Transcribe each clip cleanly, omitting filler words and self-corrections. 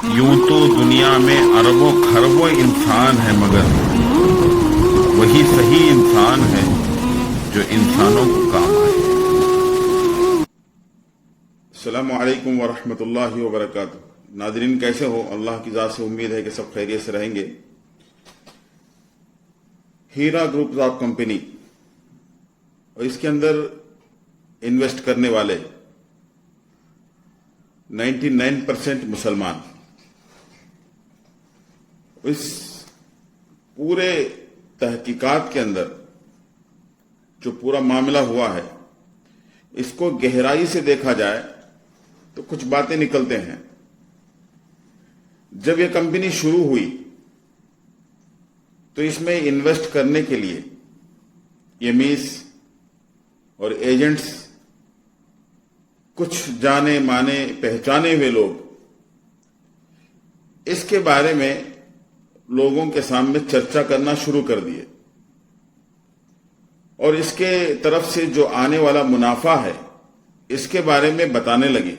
यूं तो दुनिया में अरबों खरबों इंसान है, मगर वही सही इंसान है जो इंसानों को काम आए। अस्सलामु अलैकुम वरहमतुल्लाहि वबरकातुहू। नाज़रीन, कैसे हो? अल्लाह की ज़ात से उम्मीद है कि सब खैरियत से रहेंगे। हीरा ग्रुप ऑफ कंपनी और इसके अंदर इन्वेस्ट करने वाले 99% मुसलमान। इस पूरे तहकीकात के अंदर जो पूरा मामला हुआ है, इसको गहराई से देखा जाए तो कुछ बातें निकलते हैं। जब यह कंपनी शुरू हुई तो इसमें इन्वेस्ट करने के लिए एमईस और एजेंट्स, कुछ जाने माने पहचाने हुए लोग इसके बारे में लोगों के सामने चर्चा करना शुरू कर दिए और इसके तरफ से जो आने वाला मुनाफा है इसके बारे में बताने लगे।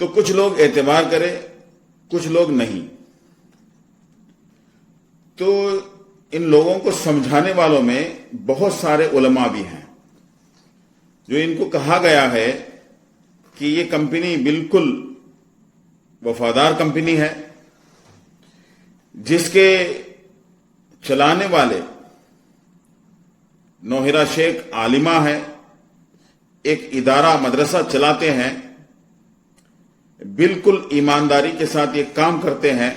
तो कुछ लोग एतबार करे, कुछ लोग नहीं। तो इन लोगों को समझाने वालों में बहुत सारे उलमा भी हैं जो इनको कहा गया है कि ये कंपनी बिल्कुल वफादार कंपनी है, जिसके चलाने वाले नौहिरा शेख आलिमा है, एक इदारा मदरसा चलाते हैं, बिल्कुल ईमानदारी के साथ ये काम करते हैं।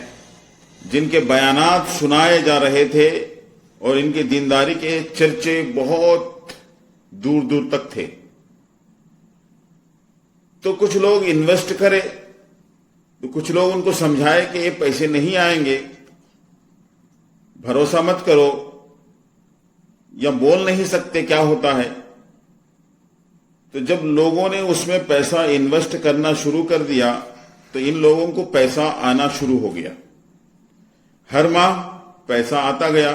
जिनके बयानात सुनाए जा रहे थे और इनकी दीनदारी के चर्चे बहुत दूर दूर तक थे। तो कुछ लोग इन्वेस्ट करे तो कुछ लोग उनको समझाए कि ये पैसे नहीं आएंगे, भरोसा मत करो, या बोल नहीं सकते क्या होता है। तो जब लोगों ने उसमें पैसा इन्वेस्ट करना शुरू कर दिया तो इन लोगों को पैसा आना शुरू हो गया। हर माह पैसा आता गया।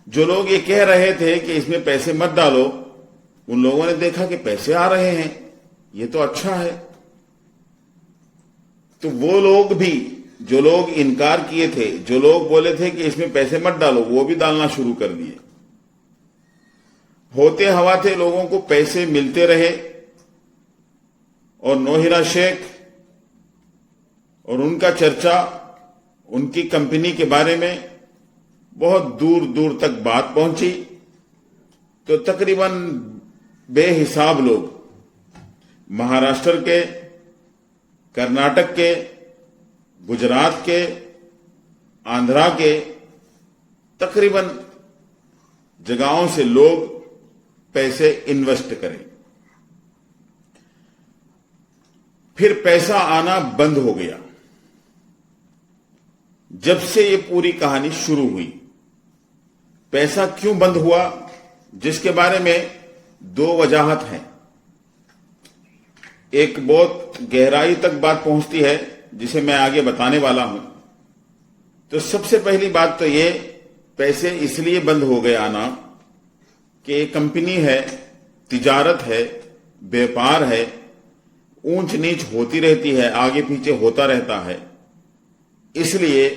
जो लोग ये कह रहे थे कि इसमें पैसे मत डालो, उन लोगों ने देखा कि पैसे आ रहे हैं, ये तो अच्छा है। तो वो लोग भी, जो लोग इनकार किए थे, जो लोग बोले थे कि इसमें पैसे मत डालो, वो भी डालना शुरू कर दिए। होते हवा थे, लोगों को पैसे मिलते रहे और नौहिरा शेख और उनका चर्चा, उनकी कंपनी के बारे में बहुत दूर दूर तक बात पहुंची। तो तकरीबन बेहिसाब लोग महाराष्ट्र के, कर्नाटक के, गुजरात के, आंध्रा के, तकरीबन जगहों से लोग पैसे इन्वेस्ट करें। फिर पैसा आना बंद हो गया। जब से ये पूरी कहानी शुरू हुई, पैसा क्यों बंद हुआ, जिसके बारे में दो वजहात हैं। एक बहुत गहराई तक बात पहुंचती है जिसे मैं आगे बताने वाला हूं। तो सबसे पहली बात तो ये, पैसे इसलिए बंद हो गए आना कि एक कंपनी है, तिजारत है, व्यापार है, ऊंच नीच होती रहती है, आगे पीछे होता रहता है, इसलिए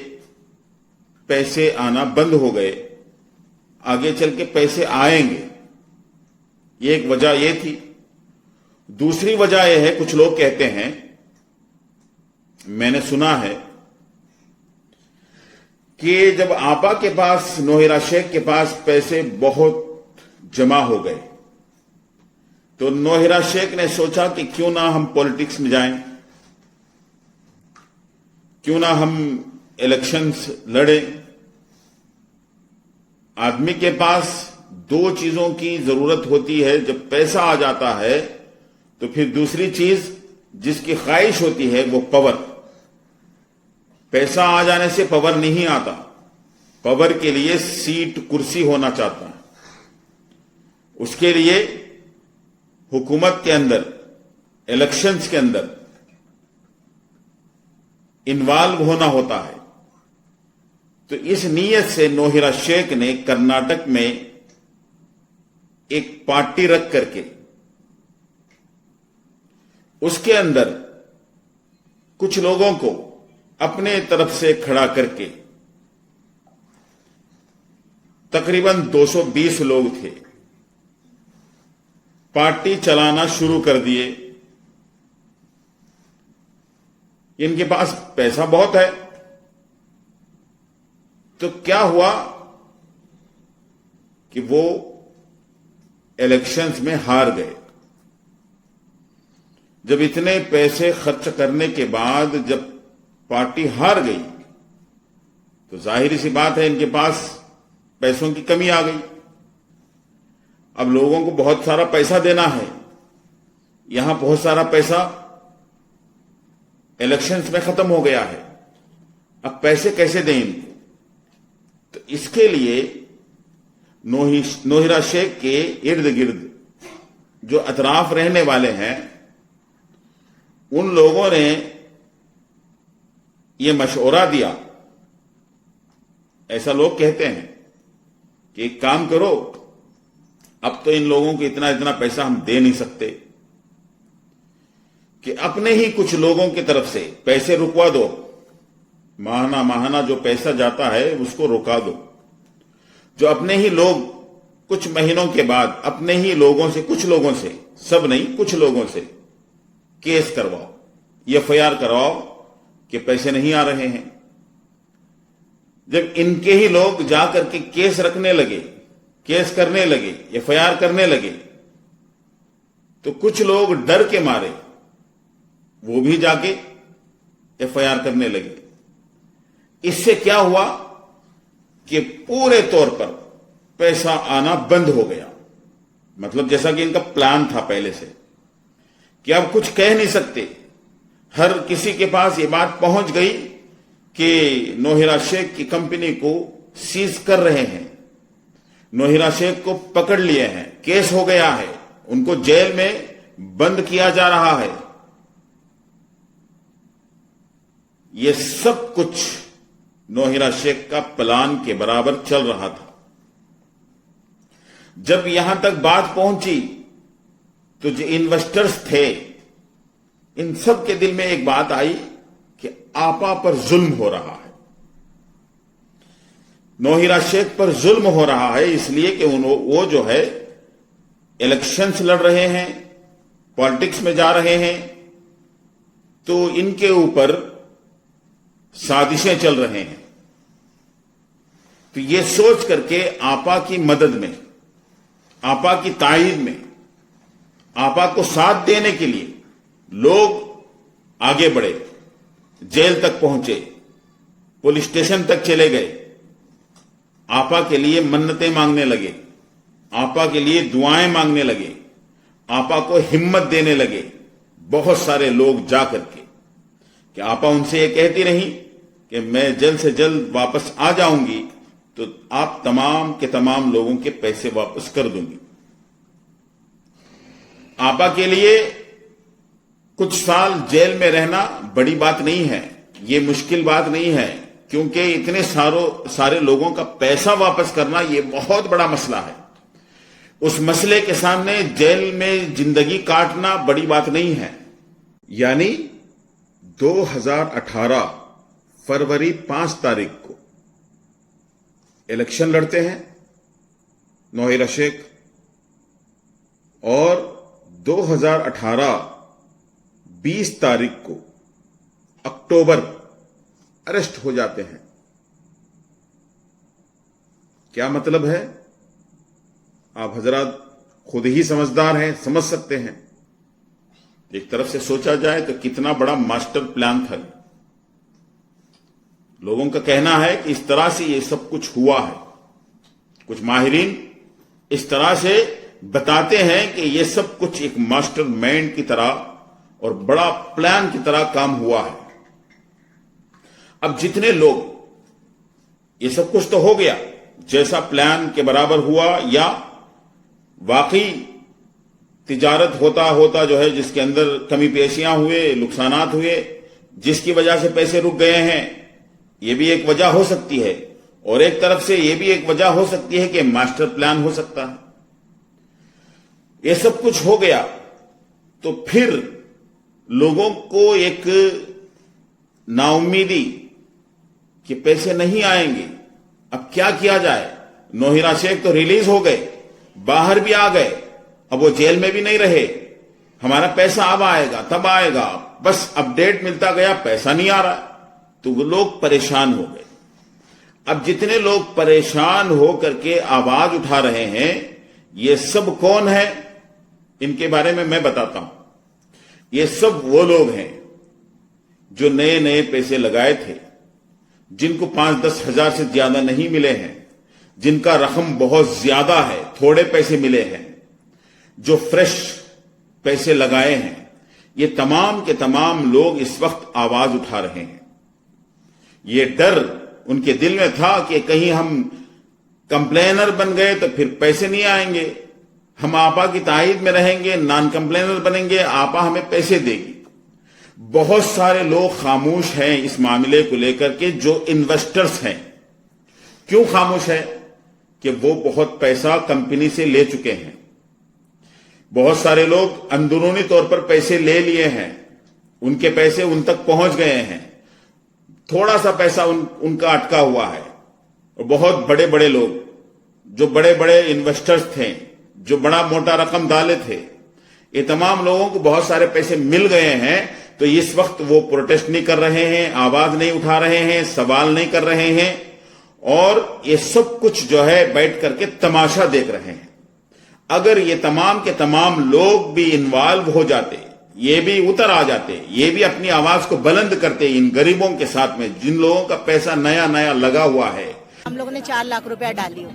पैसे आना बंद हो गए। आगे चल के पैसे आएंगे, ये एक वजह ये थी। दूसरी वजह यह है, कुछ लोग कहते हैं, मैंने सुना है कि जब आपा के पास, नौहिरा शेख के पास पैसे बहुत जमा हो गए तो नौहिरा शेख ने सोचा कि क्यों ना हम पॉलिटिक्स में जाएं, क्यों ना हम इलेक्शंस लड़ें। आदमी के पास दो चीजों की जरूरत होती है। जब पैसा आ जाता है तो फिर दूसरी चीज जिसकी ख्वाहिश होती है वो पावर। पैसा आ जाने से पावर नहीं आता, पावर के लिए सीट कुर्सी होना चाहता है। उसके लिए हुकूमत के अंदर, इलेक्शंस के अंदर इन्वॉल्व होना होता है। तो इस नीयत से नौहिरा शेख ने कर्नाटक में एक पार्टी रख करके उसके अंदर کچھ لوگوں کو اپنے طرف سے کھڑا کر کے تقریباً 220 لوگ تھے، پارٹی چلانا شروع کر دیے۔ ان کے پاس پیسہ بہت ہے، تو کیا ہوا کہ وہ الیکشنز میں ہار گئے۔ جب اتنے پیسے خرچ کرنے کے بعد جب پارٹی ہار گئی تو ظاہری سی بات ہے ان کے پاس پیسوں کی کمی آ گئی۔ اب لوگوں کو بہت سارا پیسہ دینا ہے، یہاں بہت سارا پیسہ الیکشنز میں ختم ہو گیا ہے، اب پیسے کیسے دیں ان کو؟ تو اس کے لیے نوہرا شیخ کے ارد گرد جو اطراف رہنے والے ہیں ان لوگوں نے یہ مشورہ دیا، ایسا لوگ کہتے ہیں کہ ایک کام کرو، اب تو ان لوگوں کو اتنا پیسہ ہم دے نہیں سکتے، کہ اپنے ہی کچھ لوگوں کی طرف سے پیسے رکوا دو، ماہانہ جو پیسہ جاتا ہے اس کو رکا دو، جو اپنے ہی لوگ کچھ مہینوں کے بعد اپنے ہی لوگوں سے، کچھ لوگوں سے، سب نہیں کچھ لوگوں سے کیس کرواؤ، ایف آئی آر کرواؤ کہ پیسے نہیں آ رہے ہیں۔ جب ان کے ہی لوگ جا کر کے کیس رکھنے لگے، کیس کرنے لگے، ایف آئی آر کرنے لگے، تو کچھ لوگ ڈر کے مارے وہ بھی جا کے ایف آئی آر کرنے لگے۔ اس سے کیا ہوا کہ پورے طور پر پیسہ آنا بند ہو گیا، مطلب جیسا کہ ان کا پلان تھا پہلے سے کہ اب کچھ کہہ نہیں سکتے۔ ہر کسی کے پاس یہ بات پہنچ گئی کہ نوہرا شیخ کی کمپنی کو سیز کر رہے ہیں، نوہرا شیخ کو پکڑ لیے ہیں، کیس ہو گیا ہے، ان کو جیل میں بند کیا جا رہا ہے۔ یہ سب کچھ نوہرا شیخ کا پلان کے برابر چل رہا تھا۔ جب یہاں تک بات پہنچی تو جو انویسٹرز تھے ان سب کے دل میں ایک بات آئی کہ آپا پر ظلم ہو رہا ہے، نوہرا شیخ پر ظلم ہو رہا ہے، اس لیے کہ وہ جو ہے الیکشنز لڑ رہے ہیں، پالیٹکس میں جا رہے ہیں، تو ان کے اوپر سازشیں چل رہے ہیں۔ تو یہ سوچ کر کے آپا کی مدد میں، آپا کی تائید میں، آپا کو ساتھ دینے کے لیے لوگ آگے بڑھے، جیل تک پہنچے، پولیس اسٹیشن تک چلے گئے، آپا کے لیے منتیں مانگنے لگے، آپا کے لیے دعائیں مانگنے لگے، آپا کو ہمت دینے لگے بہت سارے لوگ جا کر کے، کہ آپا ان سے یہ کہتی رہی کہ میں جلد سے جلد واپس آ جاؤں گی تو آپ تمام کے تمام لوگوں کے پیسے واپس کر دوں گی۔ آپا کے لیے کچھ سال جیل میں رہنا بڑی بات نہیں ہے، یہ مشکل بات نہیں ہے، کیونکہ اتنے سارے لوگوں کا پیسہ واپس کرنا یہ بہت بڑا مسئلہ ہے۔ اس مسئلے کے سامنے جیل میں زندگی کاٹنا بڑی بات نہیں ہے۔ یعنی 2018 فروری 5 تاریخ کو الیکشن لڑتے ہیں نوہرا شیخ، اور 2018 20 تاریخ کو اکتوبر اریسٹ ہو جاتے ہیں۔ کیا مطلب ہے؟ آپ حضرات خود ہی سمجھدار ہیں، سمجھ سکتے ہیں۔ ایک طرف سے سوچا جائے تو کتنا بڑا ماسٹر پلان تھا۔ لوگوں کا کہنا ہے کہ اس طرح سے یہ سب کچھ ہوا ہے، کچھ ماہرین اس طرح سے بتاتے ہیں کہ یہ سب کچھ ایک ماسٹر مائنڈ کی طرح اور بڑا پلان کی طرح کام ہوا ہے۔ اب جتنے لوگ، یہ سب کچھ تو ہو گیا جیسا پلان کے برابر ہوا، یا واقعی تجارت ہوتا جو ہے جس کے اندر کمی پیشیاں ہوئے، نقصانات ہوئے، جس کی وجہ سے پیسے رک گئے ہیں، یہ بھی ایک وجہ ہو سکتی ہے، اور ایک طرف سے یہ بھی ایک وجہ ہو سکتی ہے کہ ماسٹر پلان ہو سکتا ہے۔ یہ سب کچھ ہو گیا تو پھر لوگوں کو ایک नाउम्मीदी कि पैसे नहीं आएंगे, अब क्या किया जाए। नौहिरा शेख तो रिलीज हो गए, बाहर भी आ गए, अब वो जेल में भी नहीं रहे, हमारा पैसा अब आएगा तब आएगा, बस अपडेट मिलता गया, पैसा नहीं आ रहा, तो वो लोग परेशान हो गए। अब जितने लोग परेशान हो करके आवाज उठा रहे हैं, ये सब कौन है, इनके बारे में मैं बताता हूं। ये सब वो लोग हैं जो नए नए पैसे लगाए थे, जिनको 5-10 हजार से ज्यादा नहीं मिले हैं, जिनका रकम बहुत ज्यादा है, थोड़े पैसे मिले हैं, जो फ्रेश पैसे लगाए हैं, ये तमाम के तमाम लोग इस वक्त आवाज उठा रहे हैं। ये डर उनके दिल में था कि कहीं हम कंप्लेनर बन गए तो फिर पैसे नहीं आएंगे, हम आपा की तायद में रहेंगे, नॉन कंप्लेनर बनेंगे, आपा हमें पैसे देगी। बहुत सारे लोग खामोश हैं इस मामले को लेकर के, जो इन्वेस्टर्स हैं। क्यों खामोश है? कि वो बहुत पैसा कंपनी से ले चुके हैं। बहुत सारे लोग अंदरूनी तौर पर पैसे ले लिए हैं, उनके पैसे उन तक पहुंच गए हैं, थोड़ा सा पैसा उनका अटका हुआ है। और बहुत बड़े बड़े लोग, जो बड़े बड़े इन्वेस्टर्स थे, जो बड़ा मोटा रकम डाले थे, ये तमाम लोगों को बहुत सारे पैसे मिल गए हैं। तो इस वक्त वो प्रोटेस्ट नहीं कर रहे हैं, आवाज नहीं उठा रहे हैं, सवाल नहीं कर रहे हैं, और ये सब कुछ जो है बैठ करके तमाशा देख रहे हैं। अगर ये तमाम के तमाम लोग भी इन्वॉल्व हो जाते, ये भी उतर आ जाते, ये भी अपनी आवाज को बुलंद करते इन गरीबों के साथ में, जिन लोगों का पैसा नया नया लगा हुआ है। हम लोगों ने 4 लाख रुपया डाली हो,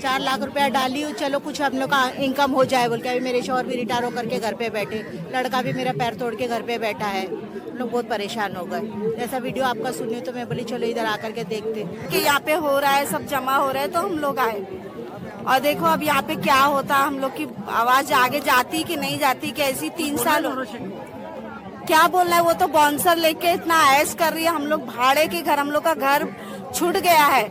4 लाख रुपया डाली हो, चलो कुछ हम लोग का इनकम हो जाए बोल के। अभी मेरे शौहर भी रिटायर होकर के घर पे बैठे, लड़का भी मेरा पैर तोड़ के घर पे बैठा है, हम लोग बहुत परेशान हो गए। ऐसा वीडियो आपका सुनी तो मैं बोली चलो इधर आकर के देखते कि यहाँ पे हो रहा है, सब जमा हो रहा है, तो हम लोग आए। और देखो अब यहाँ पे क्या होता, हम लोग की आवाज आगे जाती कि नहीं जाती, कैसी 3 साल क्या बोल रहा है। वो तो बाउंसर लेके इतना ऐश कर रही है, हम लोग भाड़े के घर, हम लोग का घर छूट गया है,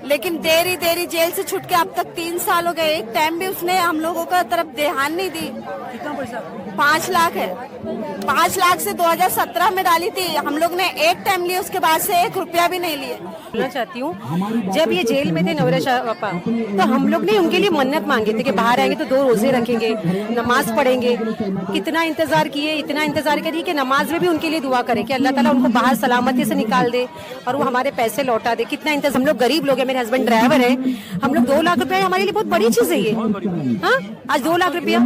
लेकिन देरी जेल से छूट के अब तक 3 साल हो गए। एक टाइम भी उसने हम लोगों का तरफ ध्यान नहीं दी। कितना पैसा? 5 लाख है, 5 लाख से 2017 में डाली थी, हम लोग ने एक टाइम लिए, उसके बाद से 1 रुपया भी नहीं लिए। बोलना चाहती हूँ, जब ये जेल में थे नौहिरा शाह पापा, तो हम लोग ने उनके लिए मन्नत मांगे थे कि बाहर आएंगे तो 2 रोजे रखेंगे, नमाज पढ़ेंगे। कितना इंतजार किए, इतना इंतजार करिए कि नमाज में भी उनके लिए दुआ करें कि अल्लाह ताला उनको बाहर सलामती से निकाल दे और वो हमारे पैसे लौटा दे। कितना इंतजार, हम लोग गरीब लोग हैं, मेरे हस्बैंड ड्राइवर है, हम लोग 2 लाख रुपया हमारे लिए बहुत बड़ी चीज है ये। हाँ, आज 2 लाख रुपया,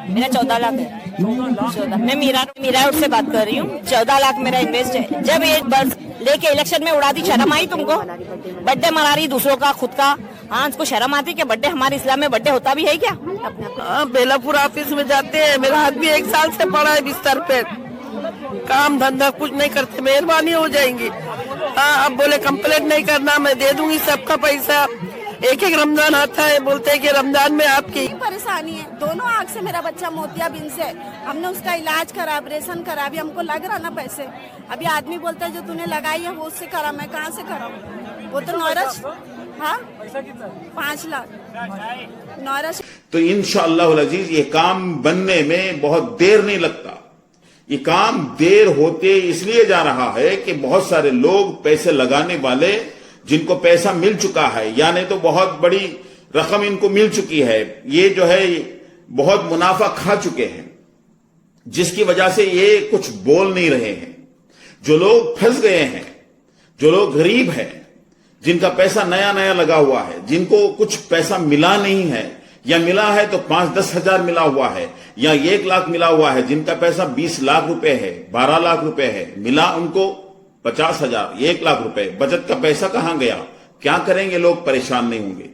मेरा 14 लाख है। 14 मैं मीरा से बात कर रही हूँ। 14 लाख मेरा इन्वेस्ट है। जब ये बर्ड लेके इलेक्शन में उड़ा दी, शर्म आई तुमको? बर्थडे मना रही दूसरों का, खुद का। हाँ, उसको शर्म आती कि बर्थडे, हमारे इस्लाम में बर्थडे होता भी है क्या? बेलापुर ऑफिस में जाते हैं, मेरा हाथ भी 1 साल से पड़ा है बिस्तर पे, काम धंधा कुछ नहीं करते, मेहरबानी हो जाएंगी। हाँ, अब बोले कंप्लेंट नहीं करना, मैं दे दूंगी सबका पैसा। एक रमजान आता है, बोलते हैं कि रमजान में आपकी परेशानी है। दोनों आँख से मेरा बच्चा मोतियाबिंद से, हमने उसका इलाज करा, ऑपरेशन करा, अभी हमको लग रहा ना पैसे। अभी आदमी बोलता है जो तूने लगाई है वो उससे करा, मैं कहाँ से कराऊं? वो तो नौरस, हाँ 5 लाख नौरस। तो इंशाअल्लाह अजीज ये काम बनने में बहुत देर नहीं लगता। ये काम देर होते इसलिए जा रहा है कि बहुत सारे लोग पैसे लगाने वाले, जिनको पैसा मिल चुका है, यानी तो बहुत बड़ी रकम इनको मिल चुकी है, ये जो है बहुत मुनाफा खा चुके हैं, जिसकी वजह से ये कुछ बोल नहीं रहे हैं। जो लोग फंस गए हैं, जो लोग गरीब हैं, जिनका पैसा नया नया लगा हुआ है, जिनको कुछ पैसा मिला नहीं है, या मिला है तो 5-10 हजार मिला हुआ है, या 1 लाख मिला हुआ है, जिनका पैसा 20 लाख रुपए है, 12 लाख रुपए है, मिला उनको 50 हजार, 1 लाख रुपए, बचत का पैसा कहां गया? क्या करेंगे लोग? परेशान नहीं होंगे?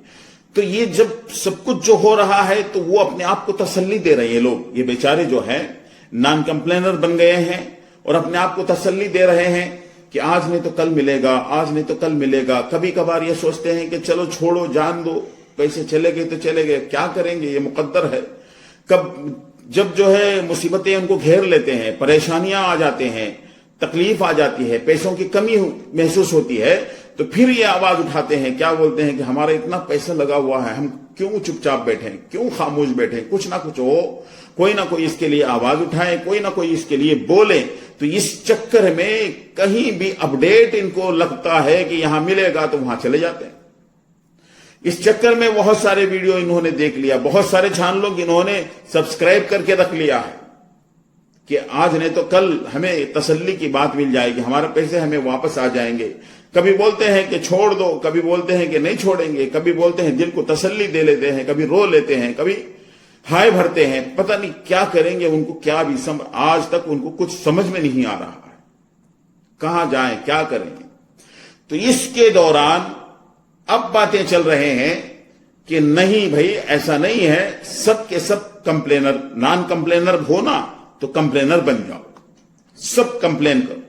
तो ये जब सब कुछ जो हो रहा है, तो वो अपने आप को तसल्ली दे रहे हैं लोग। ये बेचारे जो हैं नॉन कंप्लेनर बन गए हैं और अपने आप को तसल्ली दे रहे हैं कि आज नहीं तो कल मिलेगा, आज नहीं तो कल मिलेगा। कभी कभार ये सोचते हैं कि चलो छोड़ो, जान दो, पैसे चले गए तो चले गए, क्या करेंगे, ये मुकद्दर है। जब जो है मुसीबतें उनको घेर लेते हैं, परेशानियां आ जाते हैं, तकलीफ आ जाती है, पैसों की कमी महसूस होती है, तो फिर ये आवाज उठाते हैं, क्या बोलते हैं कि हमारा इतना पैसा लगा हुआ है, हम क्यों चुपचाप बैठे, क्यों खामोश बैठे? कुछ ना कुछ हो, कोई ना कोई इसके लिए आवाज उठाए, कोई ना कोई इसके लिए बोले, तो इस चक्कर में कहीं भी अपडेट इनको लगता है कि यहां मिलेगा तो वहां चले जाते हैं। इस चक्कर में बहुत सारे वीडियो इन्होंने देख लिया, बहुत सारे चैनलों को इन्होंने सब्सक्राइब करके रख लिया है कि आज नहीं तो कल हमें तसल्ली की बात मिल जाएगी, हमारे पैसे हमें वापस आ जाएंगे। कभी बोलते हैं कि छोड़ दो, कभी बोलते हैं कि नहीं छोड़ेंगे, कभी बोलते हैं दिल को तसल्ली दे लेते हैं, कभी रो लेते हैं, कभी हाय भरते हैं। पता नहीं क्या करेंगे, उनको क्या भी आज तक उनको कुछ समझ में नहीं आ रहा है, कहां जाएं, क्या करेंगे। तो इसके दौरान अब बातें चल रहे हैं कि नहीं भाई ऐसा नहीं है, सब के सब कंप्लेनर, नॉन कंप्लेनर हो ना तो कंप्लेनर बन जाओ, सब कंप्लेन करो।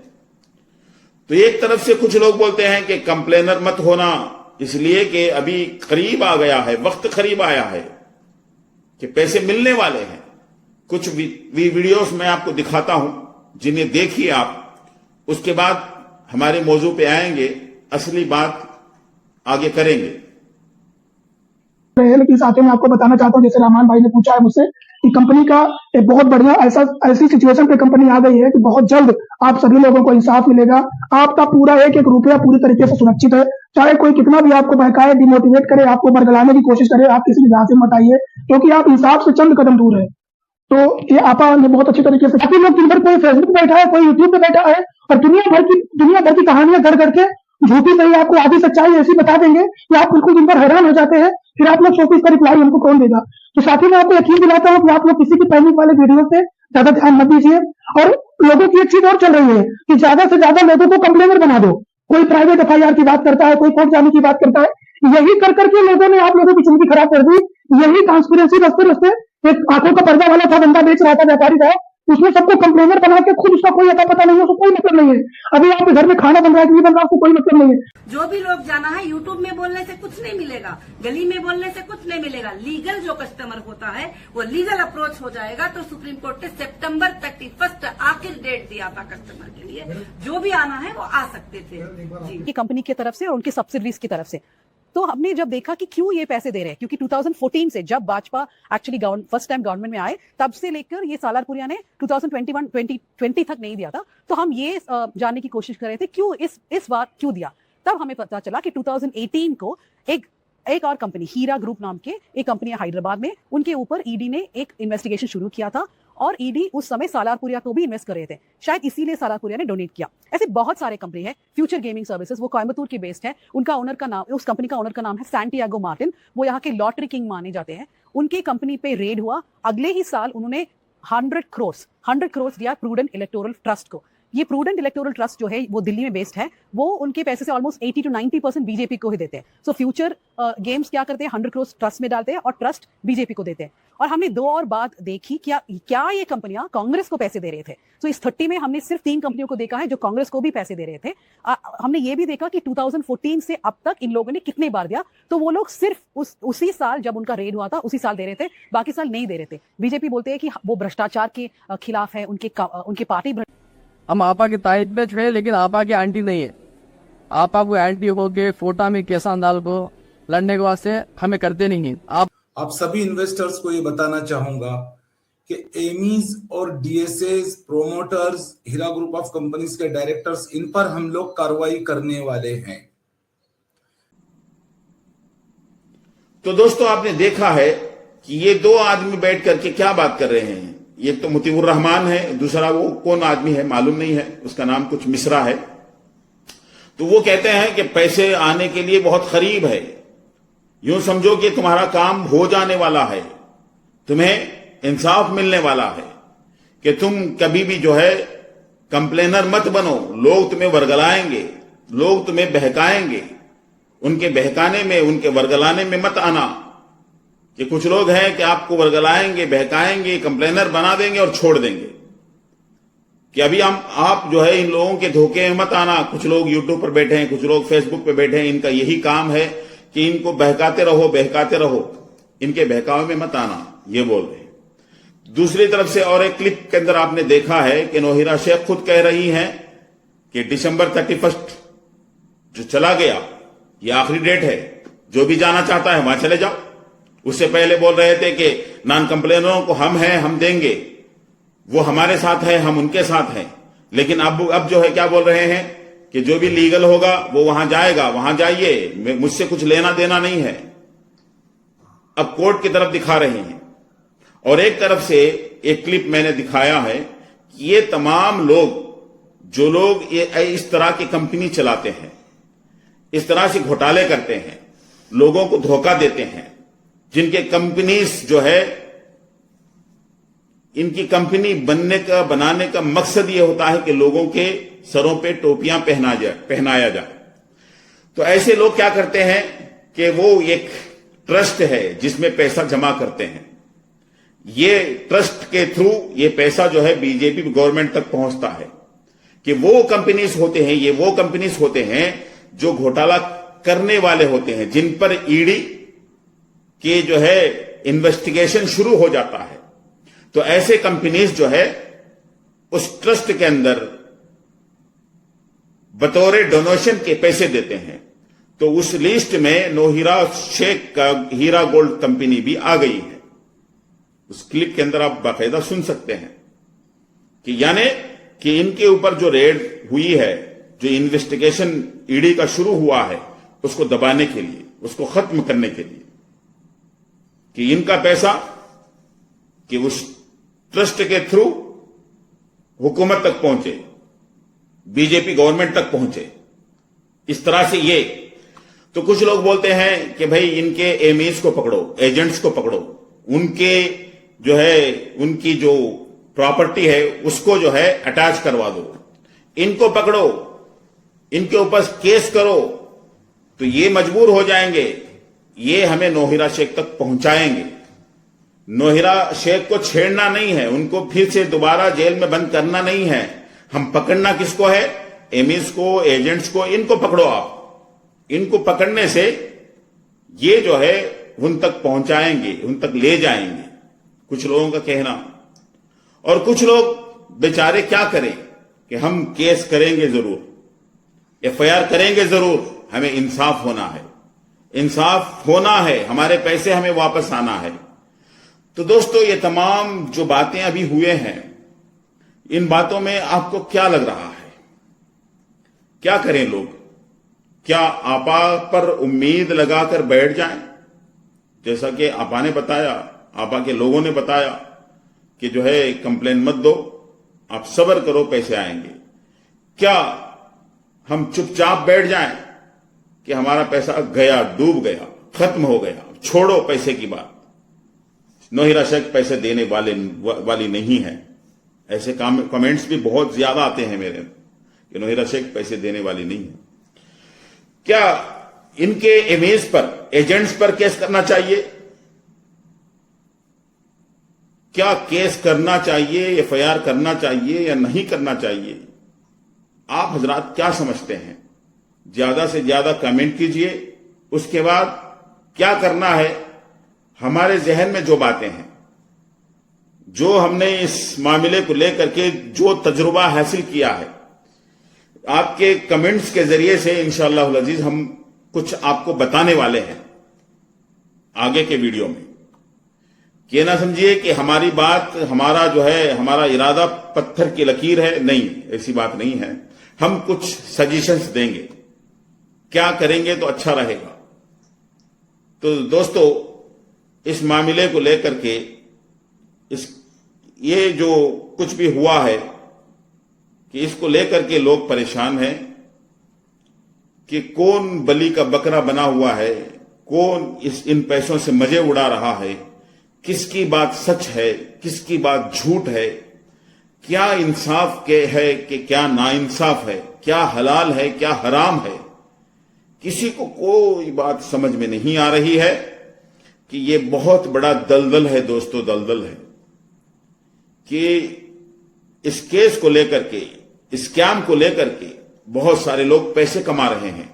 तो एक तरफ से कुछ लोग बोलते हैं कि कंप्लेनर मत होना, इसलिए कि अभी करीब आ गया है, वक्त करीब आया है कि पैसे मिलने वाले हैं। कुछ वीडियोस मैं आपको दिखाता हूं, जिन्हें देखिए आप, उसके बाद हमारे मौजू पे आएंगे, असली बात आगे करेंगे। लेकिन साथ में आपको बताना चाहता हूं, जैसे रहमान भाई ने पूछा है मुझसे कि कंपनी का एक बहुत बढ़िया ऐसी सिचुएशन पे कंपनी आ गई है कि बहुत जल्द आप सभी लोगों को इंसाफ मिलेगा। आपका पूरा एक एक रुपया पूरी तरीके से सुरक्षित है। चाहे कोई कितना भी आपको बहकाए, डिमोटिवेट करे, आपको बरगलाने की कोशिश करे, आप किसी भी से मत आइए, क्योंकि आप इंसाफ से चंद कदम दूर है। तो ये आपा ने बहुत अच्छी तरीके से, काफी लोग दिन भर कोई फेसबुक पे बैठा है, कोई यूट्यूब पे बैठा है और दुनिया भर की कहानियां गढ़ करके झूठी सही आपको आधी सच्चाई ऐसी बता देंगे कि आप बिल्कुल दिन भर हैरान हो जाते हैं। फिर आप लोग सोचते इसका रिप्लाई हमको कौन देगा। तो साथ ही मैं आपको यकीन दिलाता हूं कि आप लोग किसी की पैनिक वाले वीडियो पे ज्यादा ध्यान मत दीजिए। और लोगों की एक चीज और चल रही है कि ज्यादा से ज्यादा लोगों को कंप्लेनर बना दो। कोई प्राइवेट एफआईआर की बात करता है, कोई कोर्ट जाने की बात करता है। यही कर करके लोगों ने आप लोगों की जिंदगी खराब कर दी। यही ट्रांसपेरेंसी रस्ते रस्ते एक आंखों का पर्दा वाला था, बंदा बेच रहा था, व्यापारी था, उसने सबको कंप्लेनर बना के खुद उसका कोई अता पता नहीं है, उसको कोई मतलब नहीं है। अभी आपके घर में खाना बन रहा है कि नहीं बन रहा, उसको कोई मतलब नहीं है। जो भी लोग जाना है, यूट्यूब में बोलने से कुछ नहीं मिलेगा, गली में बोलने से कुछ नहीं मिलेगा। लीगल जो कस्टमर होता है वो लीगल अप्रोच हो जाएगा। तो सुप्रीम कोर्ट ने सितंबर 31 आखिर डेट दिया था कस्टमर के लिए, जो भी आना है वो आ सकते थे जी, कंपनी की तरफ से और उनकी सब्सिडीज की तरफ से। तो हमने जब देखा कि क्यों ये पैसे दे रहे हैं, क्योंकि 2014 से जब Bhajpa actually first time government में आए, तब से लेकर ये सालारपुरिया ने 2020 तक नहीं दिया था। तो हम ये जानने की कोशिश कर रहे थे क्यों इस बार क्यों दिया। तब हमें पता चला कि 2018 को एक और कंपनी, हीरा ग्रुप नाम के एक कंपनी है हैदराबाद में, उनके ऊपर ईडी ने एक इन्वेस्टिगेशन शुरू किया था और ईडी उस समय सालारपुरिया को भी इन्वेस्ट कर रहे थे, शायद इसीलिए सालारपुरिया ने डोनेट किया। ऐसे बहुत सारे कंपनी है, फ्यूचर गेमिंग सर्विसेज, वो कोयम्बतूर की बेस्ड है, उनका ओनर का नाम, उस कंपनी का ओनर का नाम है सैंटियागो मार्टिन, वो यहाँ के लॉटरी किंग माने जाते हैं। उनकी कंपनी पे रेड हुआ, अगले ही साल उन्होंने 100 करोड़ दिया प्रूडेंट इलेक्टोरल ट्रस्ट को। ये प्रूडेंट इलेक्टोरल ट्रस्ट जो है वो दिल्ली में बेस्ड है, वो उनके पैसे से ऑलमोस्ट 80 to 90% बीजेपी को ही देते हैं। सो फ्यूचर गेम्स क्या करते हैं, 100 करोड़ ट्रस्ट में डालते हैं और ट्रस्ट बीजेपी को देते हैं। और हमने दो और बात देखी, क्या ये कंपनियां कांग्रेस को पैसे दे रहे थे। तो इस 30 में हमने सिर्फ 3 कंपनियों को देखा है जो कांग्रेस को भी पैसे दे रहे थे। हमने ये भी देखा कि 2014 से अब तक इन लोगों ने कितने बार दिया, तो वो लोग सिर्फ उसी साल जब उनका रेड हुआ था उसी साल दे रहे थे, बाकी साल नहीं दे रहे थे। बीजेपी बोलते हैं कि वो भ्रष्टाचार के खिलाफ है, उनकी पार्टी। हम आपा के ताइट पे थे, लेकिन आपा की आंटी नहीं है। आपा को एंटी हो के फोटा में कैसा अंदाज को लड़ने के वास्ते हमें करते नहीं है। आप सभी इन्वेस्टर्स को ये बताना चाहूंगा कि एमीज और DSS, promoters, Heera group of companies के डायरेक्टर्स, इन पर हम लोग कार्रवाई करने वाले हैं। तो दोस्तों आपने देखा है कि ये 2 आदमी बैठ करके क्या बात कर रहे हैं। एक तो मुतीउर रहमान है, दूसरा वो कौन आदमी है मालूम नहीं है, उसका नाम कुछ मिश्रा है। तो वो कहते हैं कि पैसे आने के लिए बहुत करीब है, यूं समझो कि तुम्हारा काम हो जाने वाला है, तुम्हें इंसाफ मिलने वाला है, कि तुम कभी भी जो है कंप्लेनर मत बनो। लोग तुम्हें वर्गलाएंगे, लोग तुम्हें बहकाएंगे, उनके बहकाने में, उनके वर्गलाने में मत आना। कि कुछ लोग हैं कि आपको वर्गलाएंगे, बहकाएंगे, कंप्लेनर बना देंगे और छोड़ देंगे। कि अभी आप जो है इन लोगों के धोखे में मत आना। कुछ लोग यूट्यूब पर बैठे हैं, कुछ लोग फेसबुक पर बैठे हैं, इनका यही काम है कि इनको बहकाते रहो, इनके बहकावे में मत आना, ये बोल रहे हैं। दूसरी तरफ से और एक क्लिप के अंदर आपने देखा है कि नौहिरा शेख खुद कह रही हैं कि दिसंबर 31 जो चला गया ये आखिरी डेट है, जो भी जाना चाहता है वहां चले जाओ। उससे पहले बोल रहे थे कि नॉन कंप्लेनरों को हम हैं, हम देंगे, वो हमारे साथ है, हम उनके साथ हैं। لیکن اب جو ہے کیا بول رہے ہیں کہ جو بھی لیگل ہوگا وہ وہاں جائے گا, وہاں جائیے, مجھ سے کچھ لینا دینا نہیں ہے. اب کورٹ کی طرف دکھا رہے ہیں. اور ایک طرف سے ایک کلپ میں نے دکھایا ہے کہ یہ تمام لوگ جو لوگ اس طرح کی کمپنی چلاتے ہیں, اس طرح سے گھوٹالے کرتے ہیں, لوگوں کو دھوکہ دیتے ہیں, جن کے کمپنیز جو ہے ان کی کمپنی بنانے کا مقصد یہ ہوتا ہے کہ لوگوں کے سروں پہ ٹوپیاں پہنایا جائے. تو ایسے لوگ کیا کرتے ہیں کہ وہ ایک ٹرسٹ ہے جس میں پیسہ جمع کرتے ہیں. یہ ٹرسٹ کے تھرو یہ پیسہ جو ہے بی جے پی گورنمنٹ تک پہنچتا ہے کہ وہ کمپنیز ہوتے ہیں, یہ وہ کمپنیز ہوتے ہیں جو گھوٹالہ کرنے والے ہوتے ہیں, جن پر ای ڈی کے جو ہے انویسٹیگیشن شروع ہو جاتا ہے. تو ایسے کمپنیز جو ہے اس ٹرسٹ کے اندر بطور ڈونیشن کے پیسے دیتے ہیں. تو اس لسٹ میں نوہیرا شیخ کا ہیرا گولڈ کمپنی بھی آ گئی ہے. اس کلپ کے اندر آپ باقاعدہ سن سکتے ہیں کہ یعنی کہ ان کے اوپر جو ریڈ ہوئی ہے, جو انویسٹیگیشن ای ڈی کا شروع ہوا ہے, اس کو دبانے کے لیے, اس کو ختم کرنے کے لیے, کہ ان کا پیسہ کہ اس ٹرسٹ کے تھرو حکومت تک پہنچے, بی جے پی گورنمنٹ تک پہنچے. اس طرح سے یہ تو کچھ لوگ بولتے ہیں کہ بھائی ان کے ایمیز کو پکڑو, ایجنٹس کو پکڑو, ان کے جو ہے ان کی جو پراپرٹی ہے اس کو جو ہے اٹیچ کروا دو, ان کو پکڑو, ان کے اوپر کیس کرو, تو یہ مجبور ہو جائیں گے, یہ ہمیں نوہیرا شیخ تک پہنچائیں گے. نوہیرا شیخ کو چھیڑنا نہیں ہے, ان کو پھر سے دوبارہ جیل میں بند کرنا نہیں ہے. ہم پکڑنا کس کو ہے؟ ایمیز کو, ایجنٹس کو. ان کو پکڑو آپ. ان کو پکڑنے سے یہ جو ہے ان تک پہنچائیں گے, ان تک لے جائیں گے, کچھ لوگوں کا کہنا. اور کچھ لوگ بیچارے کیا کریں کہ ہم کیس کریں گے ضرور, ایف آئی آر کریں گے ضرور, ہمیں انصاف ہونا ہے, انصاف ہونا ہے, ہمارے پیسے ہمیں واپس آنا ہے. تو دوستو یہ تمام جو باتیں ابھی ہوئے ہیں, ان باتوں میں آپ کو کیا لگ رہا ہے؟ کیا کریں لوگ؟ کیا آپا پر امید لگا کر بیٹھ جائیں؟ جیسا کہ آپا نے بتایا, آپا کے لوگوں نے بتایا کہ جو ہے کمپلین مت دو, آپ صبر کرو, پیسے آئیں گے. کیا ہم چپ چاپ بیٹھ جائیں کہ ہمارا پیسہ گیا, ڈوب گیا, ختم ہو گیا, چھوڑو پیسے کی بات, نوہیرا شیخ پیسے دینے والی نہیں ہے؟ ایسے کمنٹس بھی بہت زیادہ آتے ہیں میرے کہ نوہیرا شیخ پیسے دینے والی نہیں ہے. کیا ان کے ایمیز پر, ایجنٹس پر کیس کرنا چاہیے؟ کیا کیس کرنا چاہیے, ایف آئی آر کرنا چاہیے یا نہیں کرنا چاہیے؟ آپ حضرات کیا سمجھتے ہیں؟ زیادہ سے زیادہ کمنٹ کیجئے. اس کے بعد کیا کرنا ہے؟ ہمارے ذہن میں جو باتیں ہیں, جو ہم نے اس معاملے کو لے کر کے جو تجربہ حاصل کیا ہے, آپ کے کمنٹس کے ذریعے سے انشاءاللہ العزیز ہم کچھ آپ کو بتانے والے ہیں آگے کے ویڈیو میں. کہ نہ سمجھیے کہ ہماری بات, ہمارا جو ہے ہمارا ارادہ پتھر کی لکیر ہے, نہیں, ایسی بات نہیں ہے. ہم کچھ سجیشنز دیں گے, کیا کریں گے تو اچھا رہے گا. تو دوستو اس معاملے کو لے کر کے یہ جو کچھ بھی ہوا ہے کہ اس کو لے کر کے لوگ پریشان ہیں کہ کون بلی کا بکرا بنا ہوا ہے, کون ان پیسوں سے مزے اڑا رہا ہے, کس کی بات سچ ہے, کس کی بات جھوٹ ہے, کیا انصاف کے ہے کہ کیا ناانصاف ہے, کیا حلال ہے کیا حرام ہے. کسی کو کوئی بات سمجھ میں نہیں آ رہی ہے کہ یہ بہت بڑا دلدل ہے دوستو, دلدل ہے کہ اس کیس کو لے کر کے, اسکیم کو لے کر کے بہت سارے لوگ پیسے کما رہے ہیں,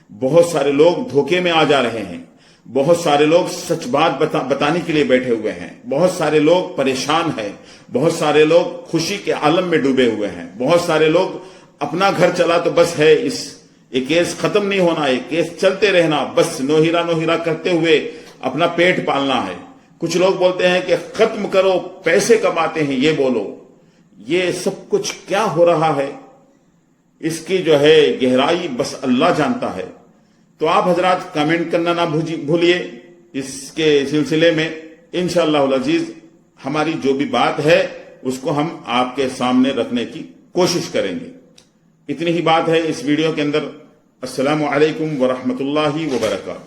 بہت سارے لوگ دھوکے میں آ جا رہے ہیں, بہت سارے لوگ سچ بات بتانے کے لیے بیٹھے ہوئے ہیں, بہت سارے لوگ پریشان ہیں, بہت سارے لوگ خوشی کے عالم میں ڈوبے ہوئے ہیں, بہت سارے لوگ اپنا گھر چلا تو بس ہے, یہ کیس ختم نہیں ہونا, یہ کیس چلتے رہنا, بس نوہیرا کرتے ہوئے اپنا پیٹ پالنا ہے. کچھ لوگ بولتے ہیں کہ ختم کرو, پیسے کماتے ہیں, یہ بولو. یہ سب کچھ کیا ہو رہا ہے، اس کی جو ہے گہرائی بس اللہ جانتا ہے. تو آپ حضرات کمنٹ کرنا نہ بھولیے اس کے سلسلے میں. انشاءاللہ العزیز ہماری جو بھی بات ہے اس کو ہم آپ کے سامنے رکھنے کی کوشش کریں گے. اتنی ہی بات ہے اس ویڈیو کے اندر. السلام علیکم ورحمۃ اللہ وبرکاتہ.